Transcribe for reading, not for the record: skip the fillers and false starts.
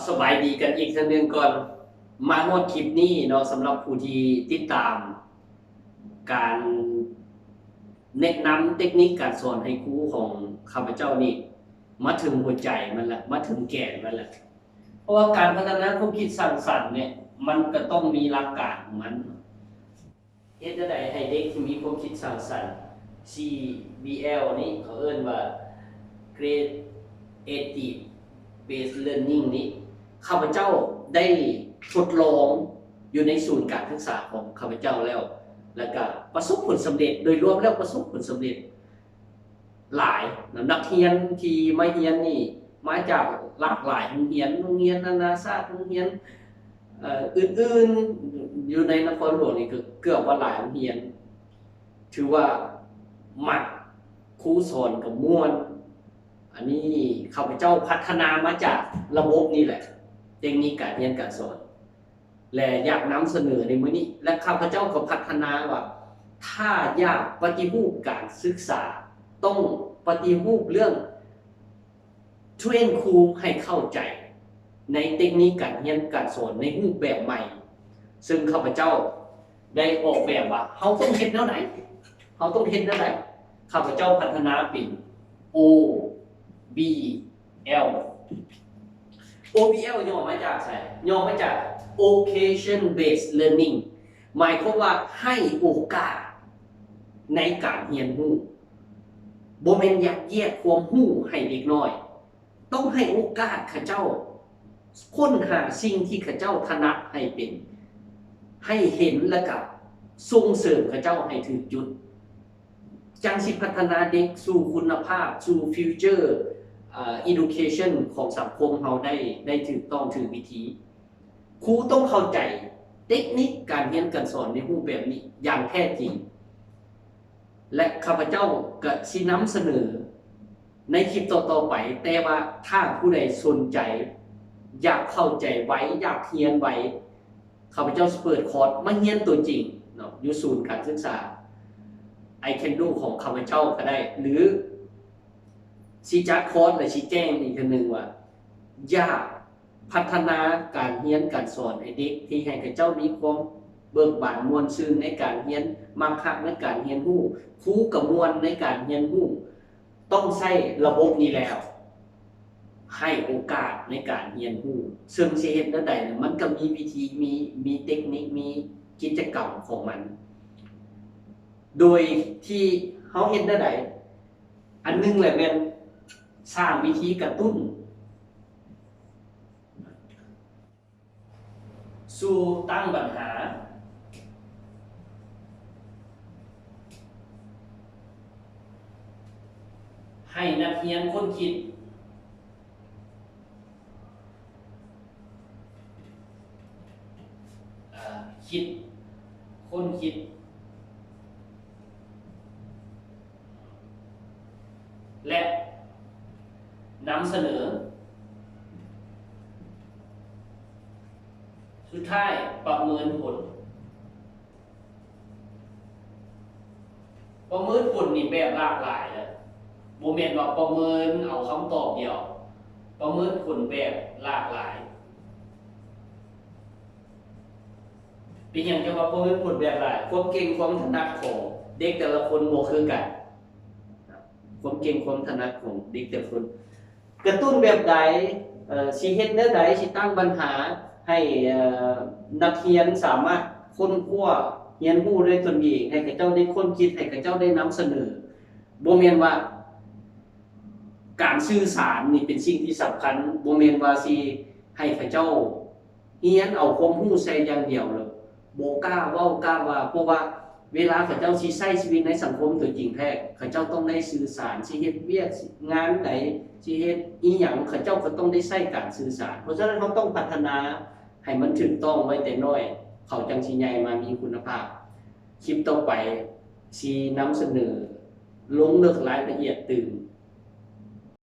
สบายดีกันอีกครั้งหนึ่งก่อนมาฮอดคลิปนี้เนาะสำหรับผู้ที่ติดตามการแนะนำเทคนิคการสอนให้ครูของข้าพเจ้านี่มาถึงหัวใจมันละมาถึงแก่นมันละเพราะว่าการพัฒนาความคิดสร้างสรรค์เนี่ยมันก็ต้องมีหลักการของมันเฮ็ดได้ให้เด็กที่มีความคิดสร้างสรรค์ CBL นี่เขาเอิ้นว่า Creative Based Learning นี้ข้าพเจ้าได้ทดลองอยู่ในศูนย์การศึกษาของข้าพเจ้าแล้วก็ประสบผลสำเร็จโดยรวมแล้วประสบผลสำเร็จหลายนักเรียนที่มาเรียนนี่มาจากหลากหลายโรงเรียนนานาชาติโรงเรียนอื่นๆอยู่ในนครหลวงนี่เกือบว่าหลายโรงเรียนถือว่ามักครูสอนกับม่วนอันนี้ข้าพเจ้าพัฒนามาจากระบบนี่แหละเทคนิคการเรียนการสอนและอยากนำเสนอในมื้อนี้และข้าพเจ้าก็พัฒนาว่าถ้าอยากปฏิรูปการศึกษาต้องปฏิรูปเรื่องเทรนครูให้เข้าใจในเทคนิคการเรียนการสอนในรูปแบบใหม่ซึ่งข้าพเจ้าได้ออกแบบว่าเฮาต้องเฮ็ดแนวไหนเฮาต้องเฮ็ดแนวไหนข้าพเจ้าพัฒนาเป็น OBL OBL ย่อมาจากอะไรย่อมาจาก Occasion Based Learning หมายความว่าให้โอกาสในการเรียนรู้บ่แม่นยัดเยียดความรู้ให้เด็กน้อยต้องให้โอกาสเขาเจ้าค้นหาสิ่งที่เขาเจ้าถนัดให้เป็นให้เห็นแล้วก็ส่งเสริมเขาเจ้าให้ถึงจุดจังสิพัฒนาเด็กสู่คุณภาพสู่ฟิวเจอร์education ของสังคมเราได้ถูกต้องถูกวิธีครูต้องเข้าใจเทคนิคการเรียนการสอนในรูปแบบนี้อย่างแท้จริงและข้าพเจ้าก็สินำเสนอในคลิปต่อๆไปแต่ว่าถ้าผู้ใดสนใจอยากเข้าใจไว้อยากเรียนไว้ข้าพเจ้าเปิดคอร์สมาเรียนตัวจริงเนาะอยู่ศูนย์การศึกษา I can do ของข้าพเจ้าก็ได้หรือสิจัดคอร์สและสิแจ้งอีกทีนึงว่าอยากพัฒนาการเรียนการสอนให้เด็กที่ให้เขาเจ้ามีความเบิกบานม่วนซื่นในการเรียนมักคักในการเรียนรู้ครูก็ม่วนในการเรียนรู้ต้องใช้ระบบนี้แล้วให้โอกาสในการเรียนรู้ซึ่งสิเฮ็ดแนวใดมันก็มีวิธีมีเทคนิคมีกิจกรรมของมันโดยที่เฮาเฮ็ดแนวใดอันนึงแหละแม่นสร้างวิธีกระตุ้นสู่ตั้งปัญหาให้นักเรียนค้นคิดค้นคิดและนำเสนอสุดท้ายประเมินผลนี่แบบหลากหลายเลยโมเมนต์ว่าประเมินเอาคำตอบเดียวประเมินผลแบบหลากหลายเป็นอย่างจะว่าประเมินผลแบบหลายความเก่งความถนัดของเด็กแต่ละคนบ่คือกันความเก่งความถนัดของเด็กแต่ละคนกระตุ้นแบบใดสิเฮ็ดแนวใดสิตั้งปัญหาให้นักเรียนสามารถค้นคว้าเรียนรู้ด้วยตนเองให้เขาเจ้าได้ค้นคิดให้เขาเจ้าได้นำเสนอบ่แม่นว่าการสื่อสารนี่เป็นสิ่งที่สำคัญบ่แม่นว่าสิให้เขาเจ้าเรียนเอาความรู้ใส่อย่างเดียวเลยบ่กล้าเว้ากล้าว่าเพราะว่าเวลาเขาเจ้าสิใช้ชีวิตในสังคมตัวจริงแท้เขาเจ้าต้องได้สื่อสารสิเฮ็ดเวียกงานใดสิเฮ็ดอีหยังเขาเจ้าก็ต้องได้ใช้การสื่อสารเพราะฉะนั้นเขาต้องพัฒนาให้มันถูกต้องไว้แต่น้อยเขาจังสิใหญ่มามีคุณภาพคลิปต่อไปสินำเสนอลงลึกรายละเอียดตื่น